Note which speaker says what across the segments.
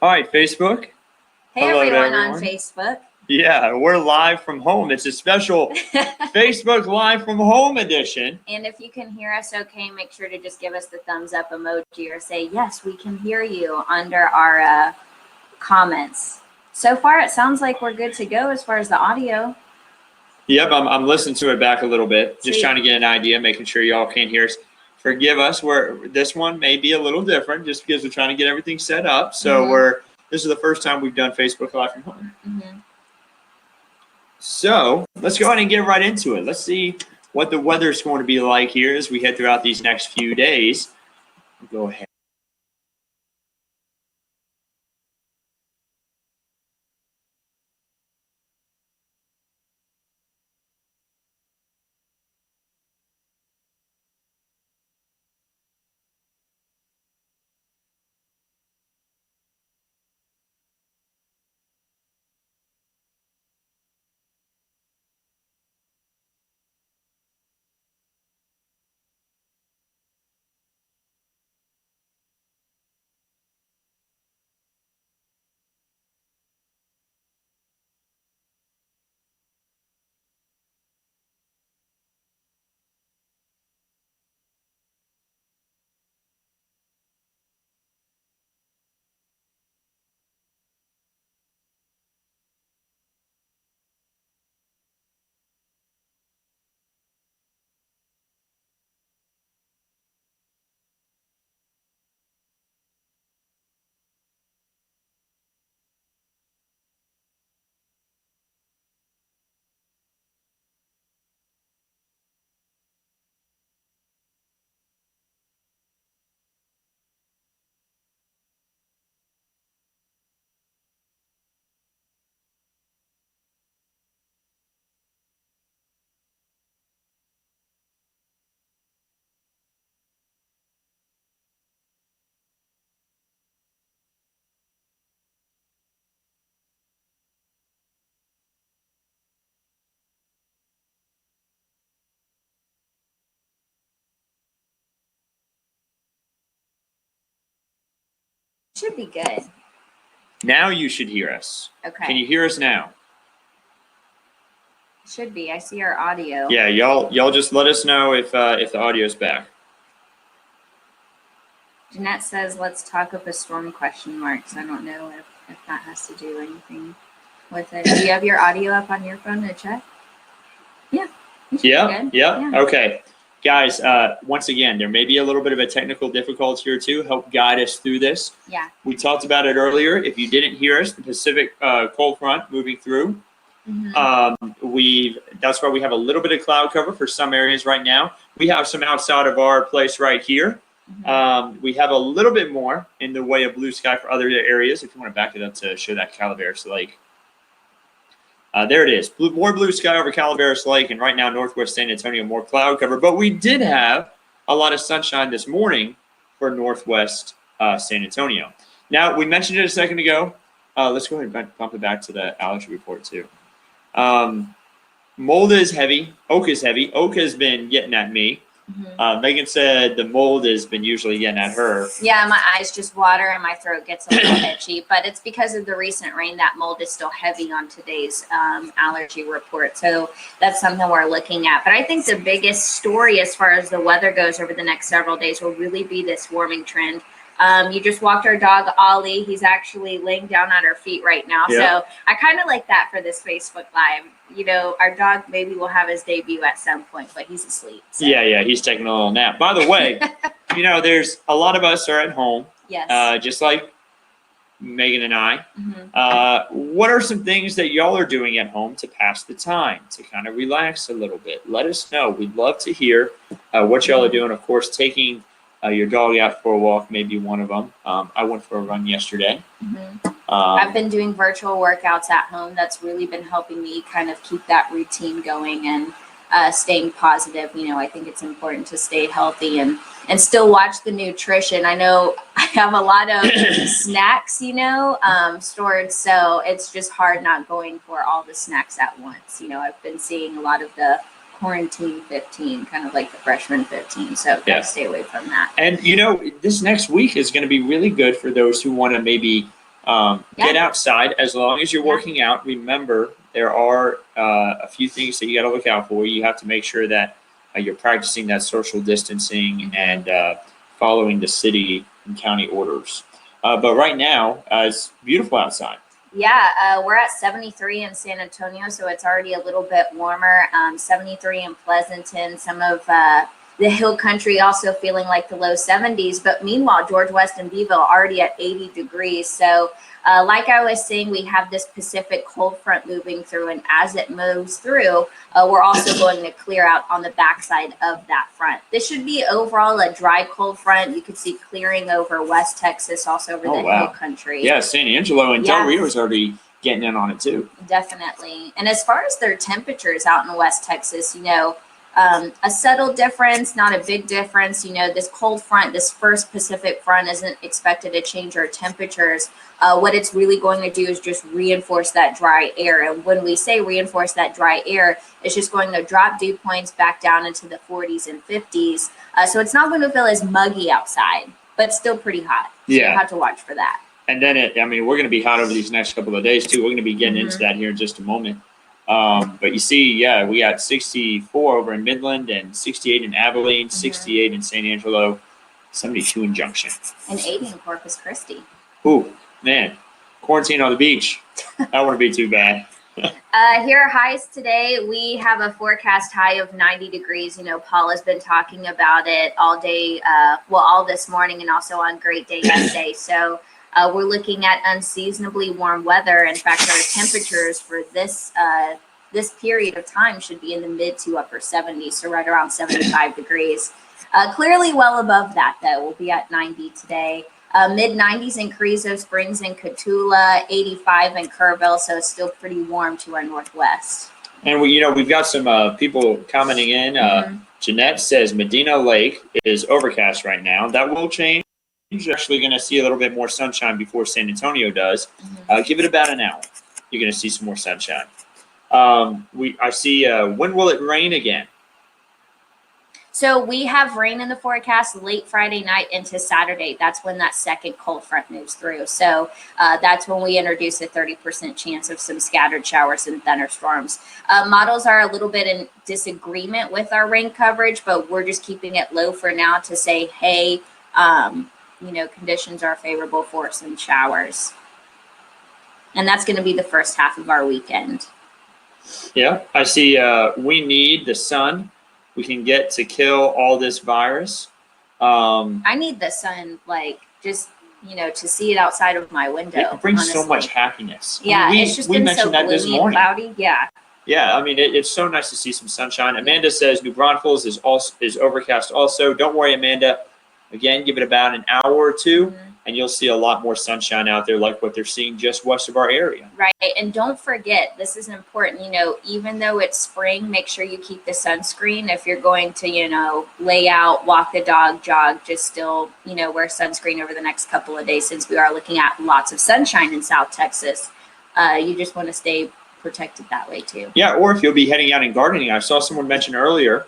Speaker 1: Hi, Facebook.
Speaker 2: Hey,
Speaker 1: Hello to
Speaker 2: everyone on
Speaker 1: everyone.
Speaker 2: Facebook.
Speaker 1: Yeah, we're live from home. It's a special Facebook Live from Home edition.
Speaker 2: And if you can hear us okay, make sure to just give us the thumbs up emoji or say, yes, we can hear you under our comments. So far, it sounds like we're good to go as far as the audio.
Speaker 1: Yep, I'm listening to it back a little bit, just
Speaker 2: Sweet.
Speaker 1: trying to get an idea, making sure y'all can hear us. Forgive us, this one may be a little different just because we're trying to get everything set up. So this is the first time we've done Facebook Live from home.
Speaker 2: Mm-hmm.
Speaker 1: So let's go ahead and get right into it. Let's see what the weather's going to be like here as we head throughout these next few days. Go ahead.
Speaker 2: Should be good.
Speaker 1: Now you should hear us.
Speaker 2: Okay.
Speaker 1: Can you hear us now?
Speaker 2: Should be. I see our audio.
Speaker 1: Yeah, y'all just let us know if the audio's back.
Speaker 2: Jeanette says, let's talk up a storm ? So I don't know if that has to do anything with it. Do you have your audio up on your phone to check? Yeah.
Speaker 1: Yeah. Okay. Guys, once again, there may be a little bit of a technical difficulty here too. Help guide us through this.
Speaker 2: Yeah.
Speaker 1: We talked about it earlier. If you didn't hear us, the Pacific cold front moving through.
Speaker 2: Mm-hmm.
Speaker 1: That's why we have a little bit of cloud cover for some areas right now. We have some outside of our place right here.
Speaker 2: Mm-hmm.
Speaker 1: We have a little bit more in the way of blue sky for other areas. If you want to back it up to show that Calaveras Lake. There it is. More blue sky over Calaveras Lake, and right now northwest San Antonio, more cloud cover. But we did have a lot of sunshine this morning for northwest San Antonio. Now, we mentioned it a second ago. Let's go ahead and bump it back to the allergy report too. Mold is heavy. Oak is heavy. Oak has been getting at me.
Speaker 2: Mm-hmm.
Speaker 1: Megan said the mold has been usually getting at her.
Speaker 2: Yeah, my eyes just water and my throat gets a little itchy, but it's because of the recent rain. That mold is still heavy on today's allergy report. So that's something we're looking at. But I think the biggest story as far as the weather goes over the next several days will really be this warming trend. You just walked our dog, Ollie. He's actually laying down at our feet right now.
Speaker 1: Yeah.
Speaker 2: So I kind of like that for this Facebook Live. You know, our dog maybe will have his debut at some point, but he's asleep. So.
Speaker 1: Yeah, he's taking a little nap. By the way, there's a lot of us are at home.
Speaker 2: Yes.
Speaker 1: Just like Megan and I.
Speaker 2: Mm-hmm.
Speaker 1: What are some things that y'all are doing at home to pass the time, to kind of relax a little bit? Let us know. We'd love to hear what y'all are doing. Of course, taking your dog out for a walk, maybe one of them. I went for a run yesterday.
Speaker 2: Mm-hmm. I've been doing virtual workouts at home. That's really been helping me kind of keep that routine going and staying positive. I think it's important to stay healthy and still watch the nutrition. I know I have a lot of snacks, stored, so it's just hard not going for all the snacks at once. I've been seeing a lot of the quarantine 15, kind of like the freshman 15. So gotta stay away from that.
Speaker 1: And this next week is going to be really good for those who want to maybe Get outside as long as you're working out. Remember, there are a few things that you got to look out for. You have to make sure that you're practicing that social distancing and following the city and county orders. But right now, it's beautiful outside.
Speaker 2: Yeah, we're at 73 in San Antonio, so it's already a little bit warmer. 73 in Pleasanton. Some of the hill country also feeling like the low 70s. But meanwhile, George West and Beeville already at 80 degrees. So like I was saying, we have this Pacific cold front moving through, and as it moves through, we're also going to clear out on the backside of that front. This should be overall a dry cold front. You can see clearing over West Texas, also over the hill country.
Speaker 1: Yeah, San Angelo and Del Rio's already getting in on it too.
Speaker 2: Definitely. And as far as their temperatures out in West Texas, a subtle difference, not a big difference. This cold front, this first Pacific front isn't expected to change our temperatures. What it's really going to do is just reinforce that dry air. And when we say reinforce that dry air, it's just going to drop dew points back down into the 40s and 50s. So it's not going to feel as muggy outside, but still pretty hot. So you have to watch for that.
Speaker 1: And then we're going to be hot over these next couple of days too. We're going to be getting into that here in just a moment. But you see, we got 64 over in Midland and 68 in Abilene, 68 in San Angelo, 72 in Junction.
Speaker 2: And 80 in Corpus Christi.
Speaker 1: Ooh, man. Quarantine on the beach. That wouldn't be too bad.
Speaker 2: Here are highs today. We have a forecast high of 90 degrees. Paul has been talking about it all day, all this morning and also on Great Day yesterday. So we're looking at unseasonably warm weather. In fact, our temperatures for this period of time should be in the mid to upper 70s, so right around 75 degrees. Clearly well above that, though. We'll be at 90 today. Mid-90s in Carrizo Springs and Cotulla, 85 in Kerrville, so it's still pretty warm to our northwest.
Speaker 1: And we've got some people commenting in. Jeanette says Medina Lake is overcast right now. That will change. You're actually going to see a little bit more sunshine before San Antonio does. Give it about an hour. You're going to see some more sunshine. I see. When will it rain again?
Speaker 2: So we have rain in the forecast late Friday night into Saturday. That's when that second cold front moves through. So that's when we introduce a 30% chance of some scattered showers and thunderstorms. Models are a little bit in disagreement with our rain coverage, but we're just keeping it low for now to say, hey, conditions are favorable for some showers. And that's going to be the first half of our weekend.
Speaker 1: Yeah, I see. We need the sun. We can get to kill all this virus.
Speaker 2: I need the sun, to see it outside of my window.
Speaker 1: It brings so much happiness.
Speaker 2: Yeah, it's just been so gloomy and cloudy. Yeah.
Speaker 1: Yeah, it's so nice to see some sunshine. Amanda says New Braunfels is overcast also. Don't worry, Amanda. Again, give it about an hour or two, and you'll see a lot more sunshine out there like what they're seeing just west of our area.
Speaker 2: Right. And don't forget, this is important, even though it's spring, make sure you keep the sunscreen. If you're going to, lay out, walk the dog, jog, just still, wear sunscreen over the next couple of days since we are looking at lots of sunshine in South Texas. You just want to stay protected that way too.
Speaker 1: Yeah, or if you'll be heading out and gardening. I saw someone mention earlier,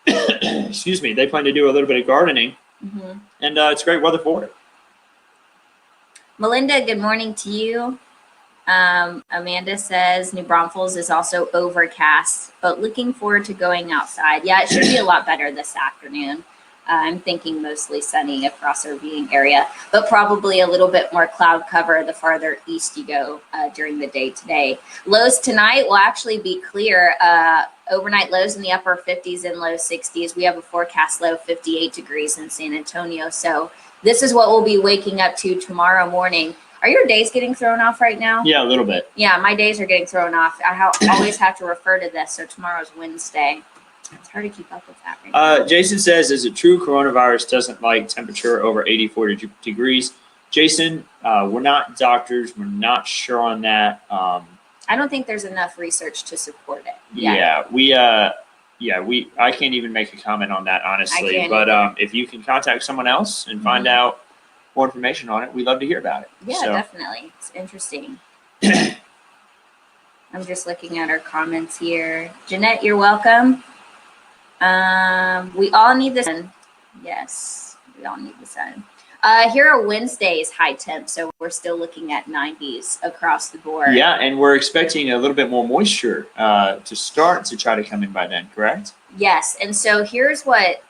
Speaker 1: excuse me, they plan to do a little bit of gardening, and it's great weather for it.
Speaker 2: Melinda, good morning to you. Amanda says New Braunfels is also overcast, but looking forward to going outside. Yeah, it should be a lot better this afternoon. I'm thinking mostly sunny across our viewing area, but probably a little bit more cloud cover the farther east you go during the day today. Lows tonight will actually be clear. Overnight lows in the upper 50s and low 60s. We have a forecast low 58 degrees in San Antonio. So this is what we'll be waking up to tomorrow morning. Are your days getting thrown off right now?
Speaker 1: Yeah, a little bit.
Speaker 2: Yeah, my days are getting thrown off. I always have to refer to this. So tomorrow's Wednesday. It's hard to keep up with that right now.
Speaker 1: Jason says, is it true coronavirus doesn't like temperature over 84 degrees? Jason, we're not doctors. We're not sure on that.
Speaker 2: I don't think there's enough research to support it.
Speaker 1: I can't even make a comment on that, honestly. But if you can contact someone else and find out more information on it, we'd love to hear about it.
Speaker 2: Yeah, definitely. It's interesting. I'm just looking at our comments here. Jeanette, you're welcome. We all need the sun. Yes, we all need the sun. Here are Wednesday's high temps, so we're still looking at 90s across the board.
Speaker 1: Yeah, and we're expecting a little bit more moisture to start to try to come in by then, correct?
Speaker 2: Yes, and so here's what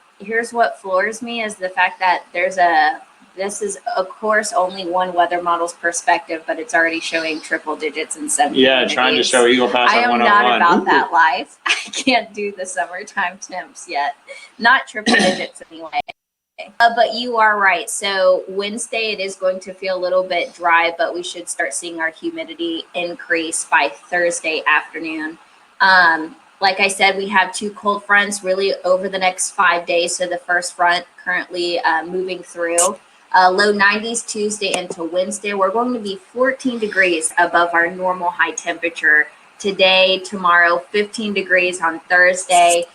Speaker 2: floors me is the fact that this is of course only one weather model's perspective, but it's already showing triple digits in some communities.
Speaker 1: Trying to show Eagle Pass
Speaker 2: I
Speaker 1: on
Speaker 2: am
Speaker 1: 101.
Speaker 2: not about
Speaker 1: Ooh.
Speaker 2: that life. I can't do the summertime temps yet, not triple digits anyway. But you are right. So Wednesday, it is going to feel a little bit dry, but we should start seeing our humidity increase by Thursday afternoon. Like I said, we have 2 cold fronts really over the next 5 days. So the first front currently moving through. Low 90s Tuesday into Wednesday. We're going to be 14 degrees above our normal high temperature today, tomorrow, 15 degrees on Thursday.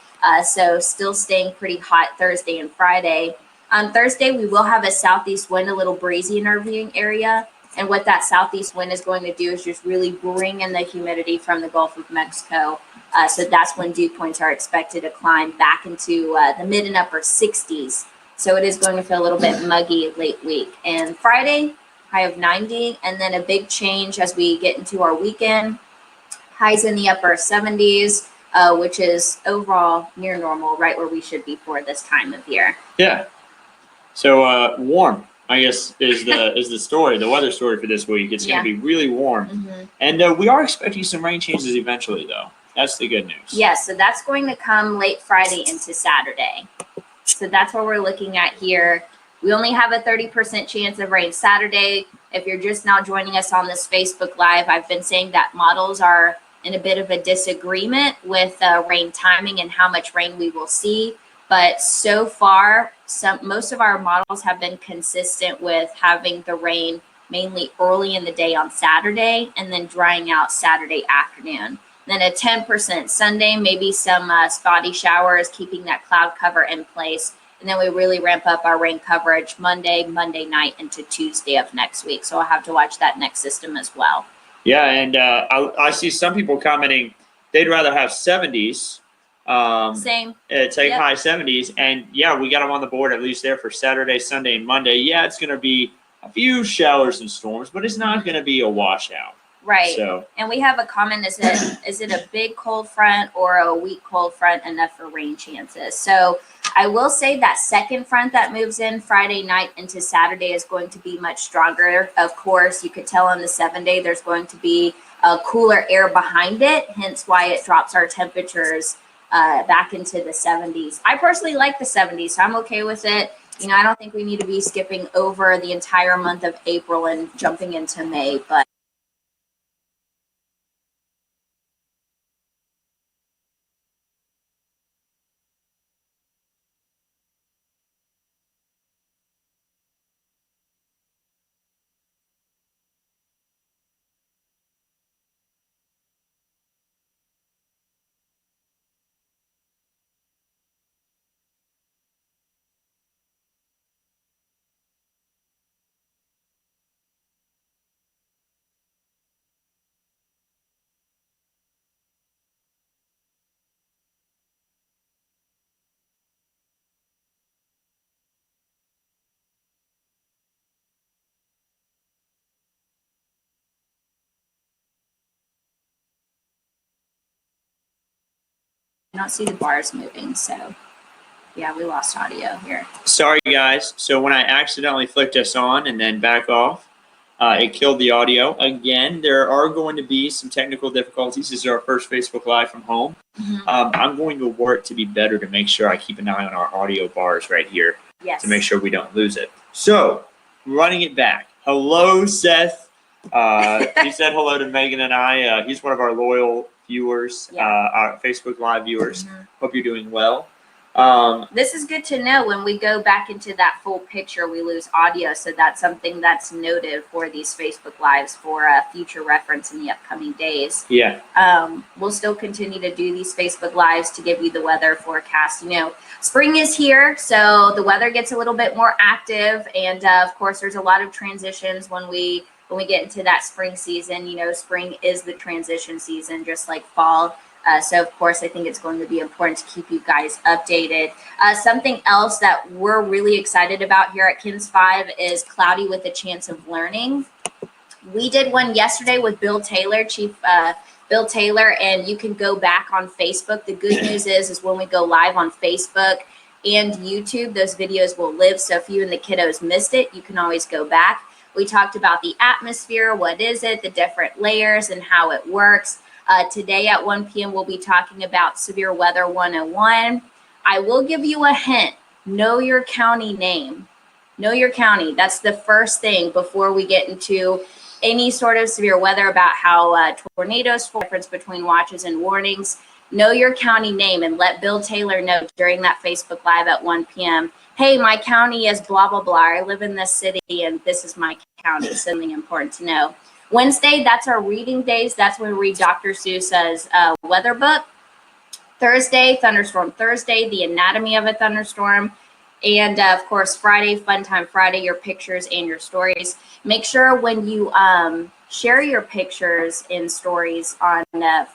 Speaker 2: So still staying pretty hot Thursday and Friday. On Thursday, we will have a southeast wind, a little breezy in our viewing area. And what that southeast wind is going to do is just really bring in the humidity from the Gulf of Mexico. So that's when dew points are expected to climb back into the mid and upper 60s. So it is going to feel a little bit muggy late week. And Friday, high of 90, and then a big change as we get into our weekend. Highs in the upper 70s, which is overall near normal, right where we should be for this time of year.
Speaker 1: Yeah. So warm, I guess, is the story, the weather story for this week. It's going to be really warm.
Speaker 2: Mm-hmm.
Speaker 1: And we are expecting some rain changes eventually, though. That's the good news.
Speaker 2: Yes, so that's going to come late Friday into Saturday. So that's what we're looking at here. We only have a 30% chance of rain Saturday. If you're just now joining us on this Facebook Live, I've been saying that models are in a bit of a disagreement with rain timing and how much rain we will see. But so far, most of our models have been consistent with having the rain mainly early in the day on Saturday and then drying out Saturday afternoon. Then a 10% Sunday, maybe some spotty showers, keeping that cloud cover in place. And then we really ramp up our rain coverage Monday night into Tuesday of next week. So I'll have to watch that next system as well.
Speaker 1: Yeah, and I see some people commenting they'd rather have 70s.
Speaker 2: Same.
Speaker 1: Take high 70s. And, yeah, we got them on the board at least there for Saturday, Sunday, and Monday. Yeah, it's going to be a few showers and storms, but it's not going to be a washout.
Speaker 2: Right.
Speaker 1: So.
Speaker 2: And we have a comment, is it a big cold front or a weak cold front enough for rain chances? So I will say that second front that moves in Friday night into Saturday is going to be much stronger. Of course, you could tell on the 7-day there's going to be a cooler air behind it, hence why it drops our temperatures back into the 70s. I personally like the 70s, so I'm okay with it. You know, I don't think we need to be skipping over the entire month of April and jumping into May, but I don't see the bars moving, so yeah, we lost audio here.
Speaker 1: Sorry, guys. So when I accidentally flicked us on and then back off, it killed the audio. Again, there are going to be some technical difficulties. This is our first Facebook Live from home.
Speaker 2: Mm-hmm.
Speaker 1: I'm going to work to be better to make sure I keep an eye on our audio bars right here to make sure we don't lose it. So, running it back. Hello, Seth. He said hello to Megan and I. He's one of our loyal viewers, our Facebook Live viewers.
Speaker 2: Mm-hmm.
Speaker 1: Hope you're doing well.
Speaker 2: This is good to know. When we go back into that full picture, we lose audio. So that's something that's noted for these Facebook Lives for future reference in the upcoming days.
Speaker 1: Yeah.
Speaker 2: We'll still continue to do these Facebook Lives to give you the weather forecast. You know, spring is here, so the weather gets a little bit more active. And of course, there's a lot of transitions when we get into that spring season. You know, spring is the transition season, just like fall. So of course, I think it's going to be important to keep you guys updated. Something else that we're really excited about here at KINS 5 is Cloudy with a Chance of Learning. We did one yesterday with Bill Taylor, Chief Bill Taylor, and you can go back on Facebook. The good news is when we go live on Facebook and YouTube, those videos will live. So if you and the kiddos missed it, you can always go back. We talked about the atmosphere, what is it, the different layers, and how it works. Today at 1 p.m., we'll be talking about Severe Weather 101. I will give you a hint. Know your county name. Know your county. That's the first thing before we get into any sort of severe weather, about how tornadoes, difference between watches and warnings. Know your county name and let Bill Taylor know during that Facebook Live at 1 p.m. Hey, my county is blah, blah, blah. I live in this city and this is my county. It's something important to know. Wednesday, that's our reading days. That's when we read Dr. Seuss's weather book. Thursday, Thunderstorm Thursday, the anatomy of a thunderstorm. And of course, Friday, Fun Time Friday, your pictures and your stories. Make sure when you share your pictures in stories on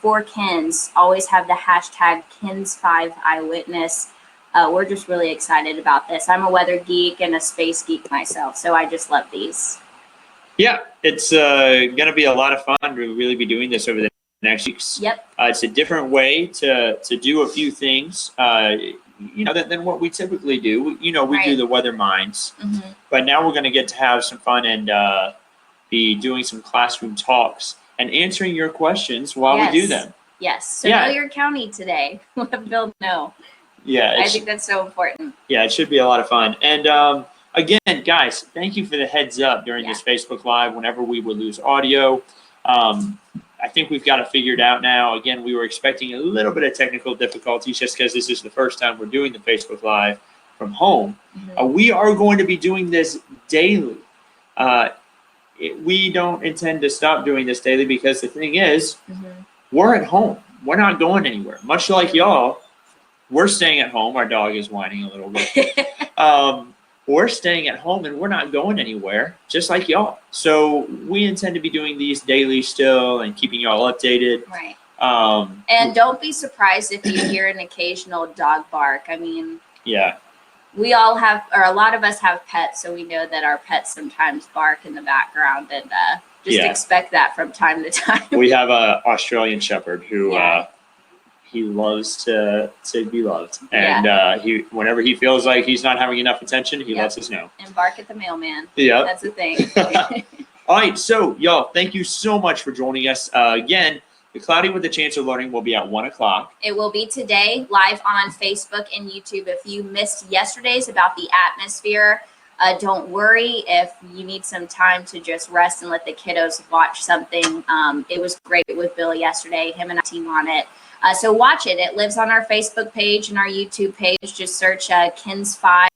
Speaker 2: for KINS, always have the hashtag KINS5Eyewitness. We're just really excited about this. I'm a weather geek and a space geek myself, so I just love these.
Speaker 1: Yeah, it's going to be a lot of fun to really be doing this over the next weeks.
Speaker 2: Yep.
Speaker 1: It's a different way to do a few things, than what we typically do. We
Speaker 2: Right.
Speaker 1: do the weather minds, but now we're going to get to have some fun and be doing some classroom talks and answering your questions while we do them.
Speaker 2: Yes. So
Speaker 1: Yeah.
Speaker 2: know your county today. Let Bill know.
Speaker 1: Yeah,
Speaker 2: I think that's so important.
Speaker 1: Yeah, it should be a lot of fun. And again, guys, thank you for the heads up during this Facebook Live whenever we would lose audio. I think we've got it figured out now. Again, we were expecting a little bit of technical difficulties just because this is the first time we're doing the Facebook Live from home. We are going to be doing this daily. We don't intend to stop doing this daily because the thing is, we're at home. We're not going anywhere. Much like y'all, we're staying at home. Our dog is whining a little bit. We're staying at home and we're not going anywhere, just like y'all. So we intend to be doing these daily still and keeping y'all updated.
Speaker 2: Right. And don't be surprised if you hear an occasional dog bark. I mean, we all have, or a lot of us have pets, so we know that our pets sometimes bark in the background, and just expect that from time to time.
Speaker 1: We have a Australian Shepherd who he loves to be loved, and he whenever he feels like he's not having enough attention, he lets us know.
Speaker 2: And bark at the mailman.
Speaker 1: Yeah,
Speaker 2: that's the thing.
Speaker 1: All right, so y'all, thank you so much for joining us again. The Cloudy with a Chance of Learning will be at 1 o'clock.
Speaker 2: It will be today, live on Facebook and YouTube. If you missed yesterday's about the atmosphere, don't worry if you need some time to just rest and let the kiddos watch something. It was great with Bill yesterday, him and I team on it. So watch it. It lives on our Facebook page and our YouTube page. Just search KINS 5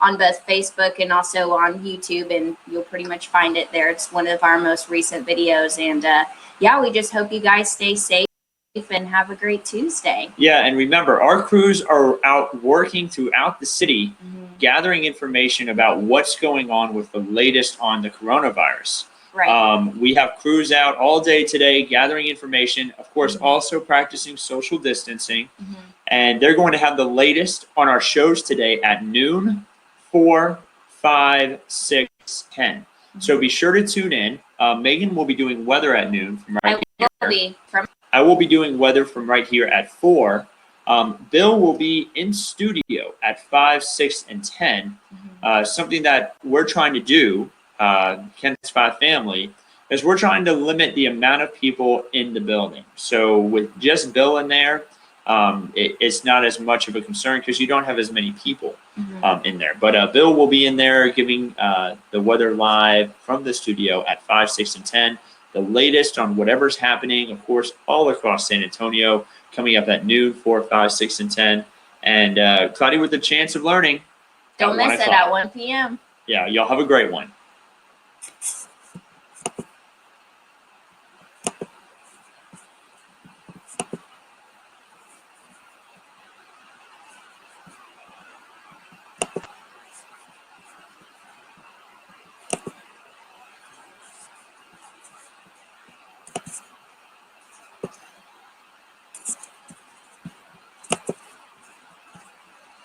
Speaker 2: on both Facebook and also on YouTube, and you'll pretty much find it there. It's one of our most recent videos. And we just hope you guys stay safe and have a great Tuesday.
Speaker 1: Yeah, and remember, our crews are out working throughout the city, gathering information about what's going on with the latest on the coronavirus.
Speaker 2: Right.
Speaker 1: We have crews out all day today gathering information, of course, also practicing social distancing. And they're going to have the latest on our shows today at noon, 4, 5, 6, 10. So be sure to tune in. Meagan will be doing weather at noon from right here. I will be doing weather from right here at 4. Bill will be in studio at 5, 6, and 10. Something that we're trying to do, KINS 5 family, is we're trying to limit the amount of people in the building. So with just Bill in there, it's not as much of a concern because you don't have as many people in there. But Bill will be in there giving the weather live from the studio at 5, 6, and 10. The latest on whatever's happening, of course, all across San Antonio, coming up at noon, 4, 5, 6, and 10. And Cloudy with a Chance of Learning.
Speaker 2: Don't miss it at 1 p.m.
Speaker 1: Yeah, y'all have a great one.